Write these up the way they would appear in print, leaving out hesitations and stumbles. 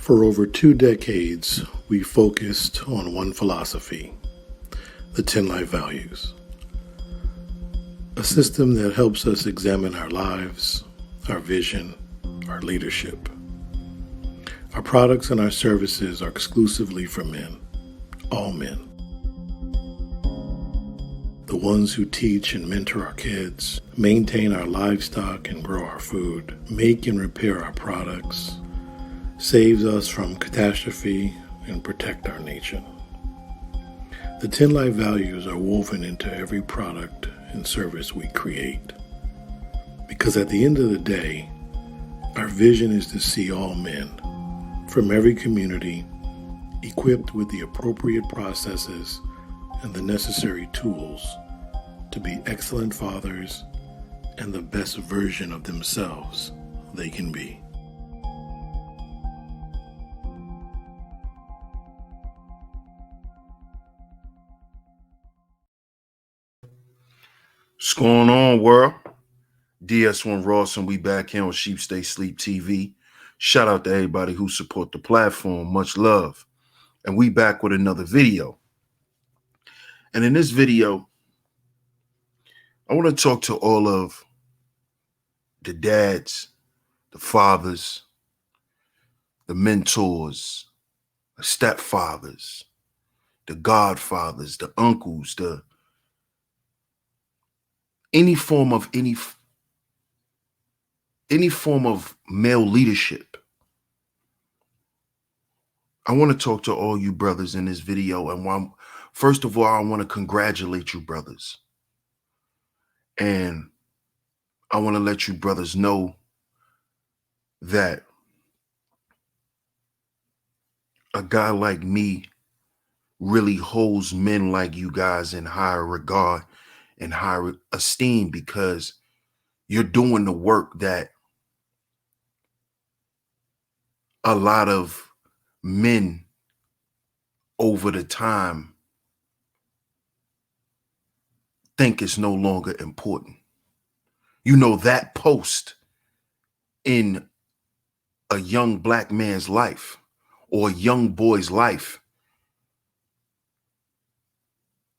For over 2 decades, we focused on one philosophy, the 10 life values. A system that helps us examine our lives, our vision, our leadership. Our products and our services are exclusively for men, all men. The ones who teach and mentor our kids, maintain our livestock and grow our food, make and repair our products, saves us from catastrophe, and protect our nation. The 10 life values are woven into every product and service we create. Because at the end of the day, our vision is to see all men from every community equipped with the appropriate processes and the necessary tools to be excellent fathers and the best version of themselves they can be. What's going on, world? DS1 Ross, and we back here on SHEEPSTAYSLEEPTV. Shout out to everybody who support the platform. Much love. And we back with another video. And in this video, I want to talk to all of the dads, the fathers, the mentors, the stepfathers, the godfathers, the uncles, any form of male leadership. I want to talk to all you brothers in this video. And first of all, I want to congratulate you brothers. And I want to let you brothers know that a guy like me really holds men like you guys in higher regard and higher esteem, because you're doing the work that a lot of men over the time think is no longer important. You know, that post in a young black man's life or a young boy's life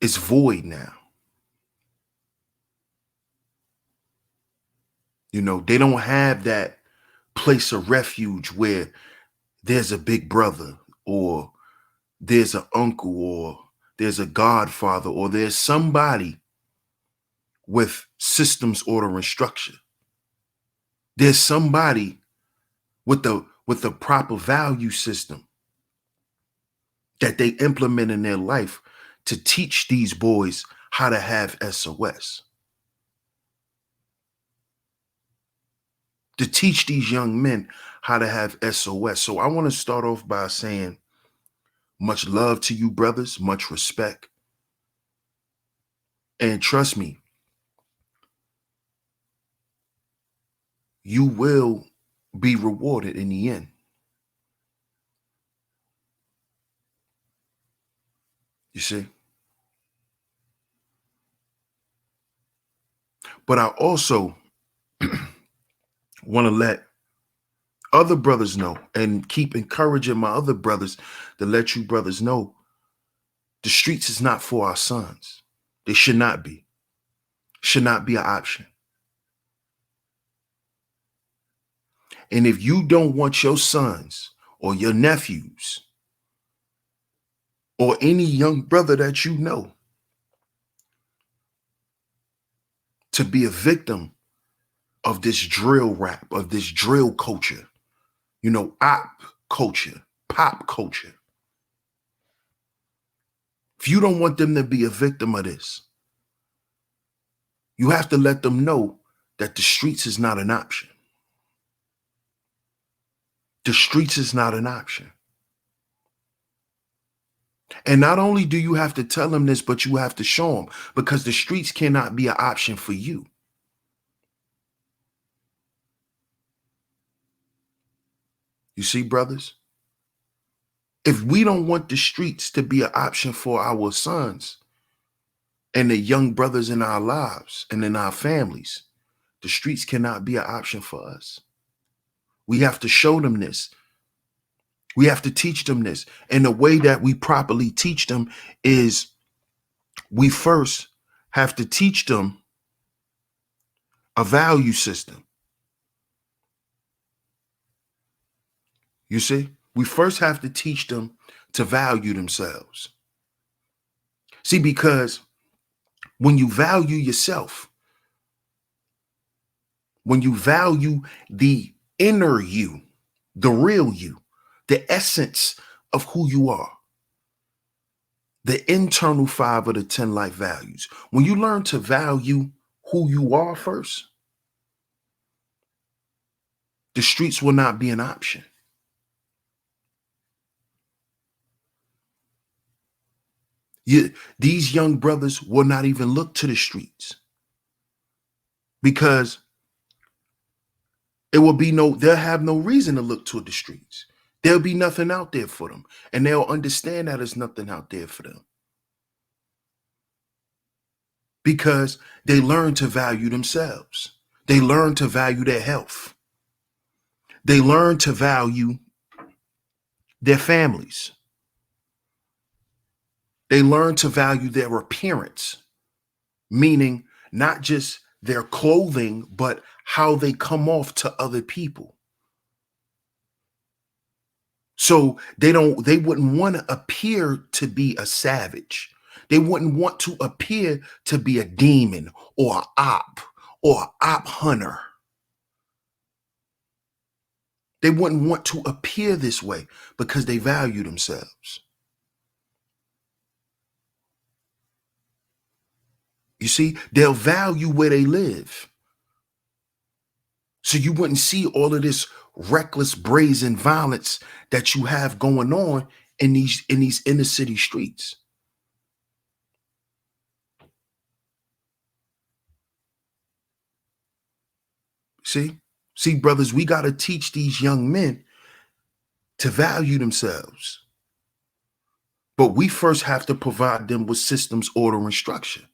is void now. You know, they don't have that place of refuge where there's a big brother, or there's an uncle, or there's a godfather, or there's somebody with systems, order, and structure. There's somebody with the proper value system that they implement in their life to teach these boys how to have SOS. To teach these young men how to have SOS. So I want to start off by saying much love to you brothers, much respect. And trust me, you will be rewarded in the end. You see? But I also want to let other brothers know and keep encouraging my other brothers to let you brothers know the streets is not for our sons. They should not be. Should not be an option. And if you don't want your sons or your nephews or any young brother that you know to be a victim of this drill rap, of this drill culture, you know, op culture, pop culture. If you don't want them to be a victim of this, you have to let them know that the streets is not an option. The streets is not an option. And not only do you have to tell them this, but you have to show them, because the streets cannot be an option for you. You see, brothers? If we don't want the streets to be an option for our sons and the young brothers in our lives and in our families, the streets cannot be an option for us. We have to show them this. We have to teach them this. And the way that we properly teach them is we first have to teach them a value system. You see, we first have to teach them to value themselves. See, because when you value yourself, when you value the inner you, the real you, the essence of who you are, the internal 5 of the 10 life values, when you learn to value who you are first, the streets will not be an option. These young brothers will not even look to the streets because they'll have no reason to look toward the streets. There'll be nothing out there for them. And they'll understand that there's nothing out there for them. Because they learn to value themselves. They learn to value their health. They learn to value their families. They learn to value their appearance, meaning not just their clothing, but how they come off to other people. So they wouldn't want to appear to be a savage. They wouldn't want to appear to be a demon or an op hunter. They wouldn't want to appear this way because they value themselves. You see, they'll value where they live. So you wouldn't see all of this reckless, brazen violence that you have going on in these inner city streets. See, brothers, we got to teach these young men to value themselves. But we first have to provide them with systems, order, and structure.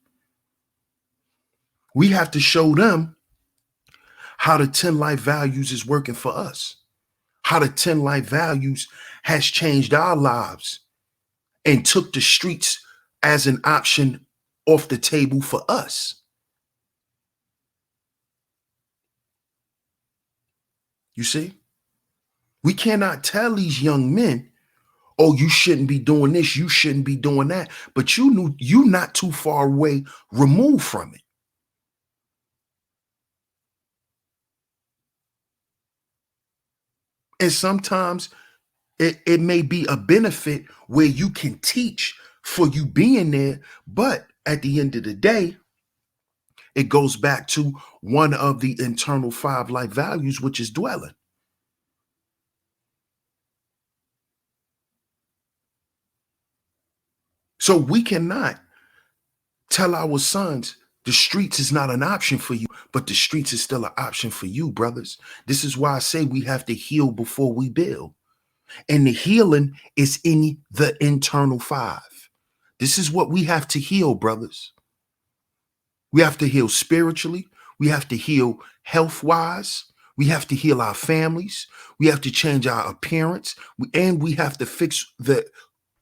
We have to show them how the 10 life values is working for us, how the 10 life values has changed our lives and took the streets as an option off the table for us. You see, we cannot tell these young men, oh, you shouldn't be doing this, you shouldn't be doing that, but you're not too far away removed from it. And sometimes it may be a benefit where you can teach for you being there, but at the end of the day, it goes back to one of the internal 5 life values, which is dwelling. So we cannot tell our sons the streets is not an option for you, but the streets is still an option for you, brothers. This is why I say we have to heal before we build. And the healing is in the internal 5. This is what we have to heal, brothers. We have to heal spiritually. We have to heal health-wise. We have to heal our families. We have to change our appearance. And we have to fix the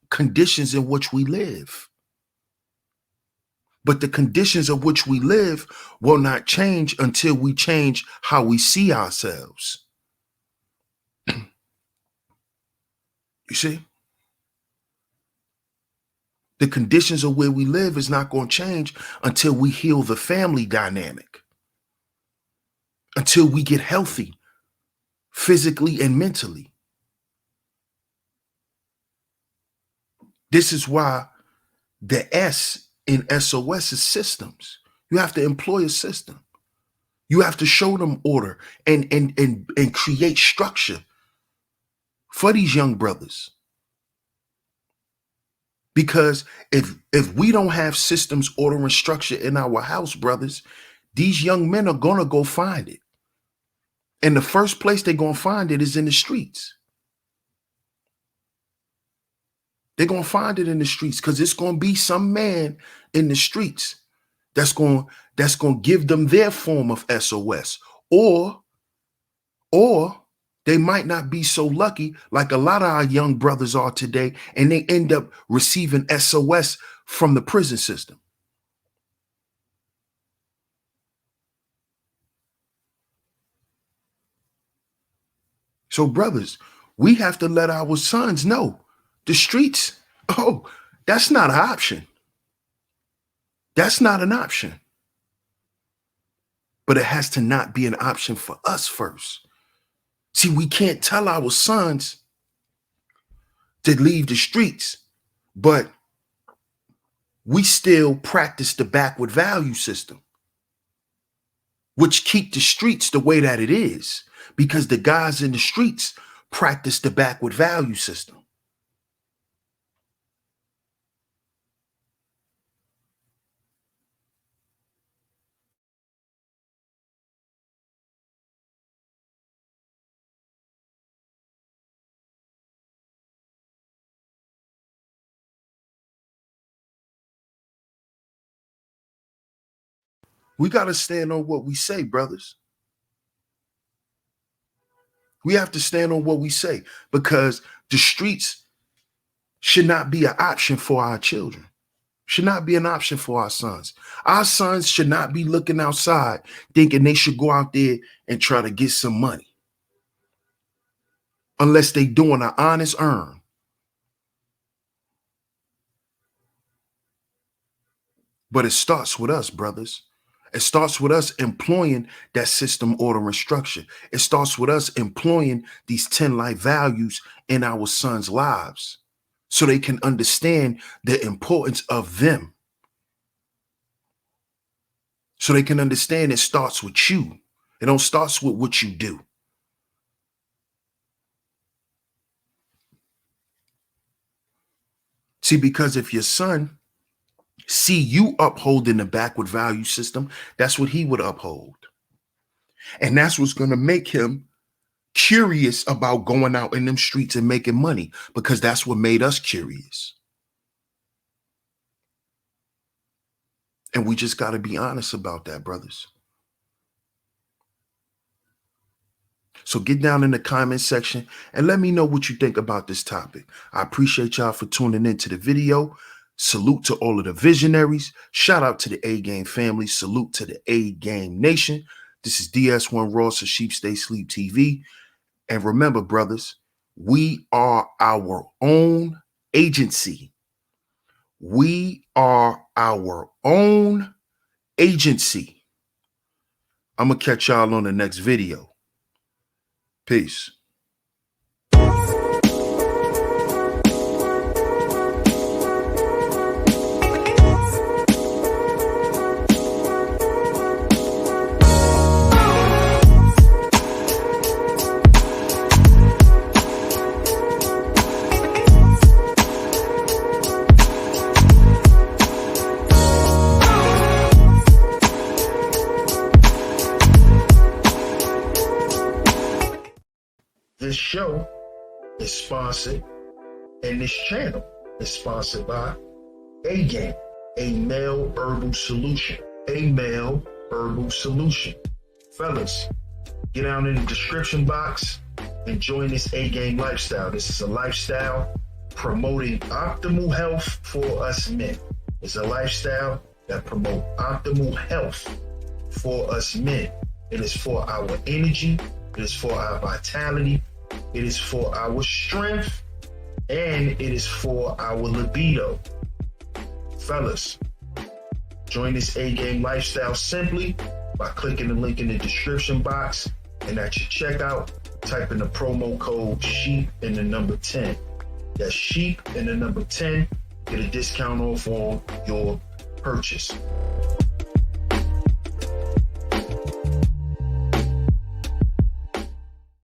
conditions in which we live. But the conditions of which we live will not change until we change how we see ourselves. You see? The conditions of where we live is not going to change until we heal the family dynamic, until we get healthy physically and mentally. This is why the S in SOS is systems. You have to employ a system. You have to show them order and create structure for these young brothers. Because if we don't have systems, order, and structure in our house, brothers, these young men are going to go find it. And the first place they're going to find it is in the streets. They're going to find it in the streets because it's going to be some man in the streets that's going to give them their form of SOS. Or They might not be so lucky like a lot of our young brothers are today, and they end up receiving SOS from the prison system. So brothers, we have to let our sons know the streets, oh, that's not an option. That's not an option. But it has to not be an option for us first. See, we can't tell our sons to leave the streets, but we still practice the backward value system, which keep the streets the way that it is, because the guys in the streets practice the backward value system. We got to stand on what we say, brothers. We have to stand on what we say, because the streets should not be an option for our children, should not be an option for our sons. Our sons should not be looking outside thinking they should go out there and try to get some money unless they doing an honest earn. But it starts with us, brothers. It starts with us employing that system, order, and structure. It starts with us employing these 10 life values in our sons' lives so they can understand the importance of them. So they can understand it starts with you. It don't start with what you do. See, because if your son see you upholding the backward value system, that's what he would uphold. And that's what's going to make him curious about going out in them streets and making money, because that's what made us curious. And we just got to be honest about that, brothers. So get down in the comment section and let me know what you think about this topic. I appreciate y'all for tuning into the video. Salute to all of the visionaries. Shout out to the A-Game family. Salute to the A-Game nation. This is DS1 Ross of SheepSTAYSLEEPTV. And remember, brothers, we are our own agency. We are our own agency. I'm going to catch y'all on the next video. Peace. This show is sponsored, and this channel is sponsored by A-Game, a male herbal solution. A male herbal solution. Fellas, get down in the description box and join this A-Game lifestyle. This is a lifestyle promoting optimal health for us men. It's a lifestyle that promotes optimal health for us men. It is for our energy. It is for our vitality. It is for our strength, and it is for our libido. Fellas, join this A-Game lifestyle simply by clicking the link in the description box, and at your checkout, type in the promo code SHEEP and the number 10. That's SHEEP and the number 10. Get a discount off on your purchase.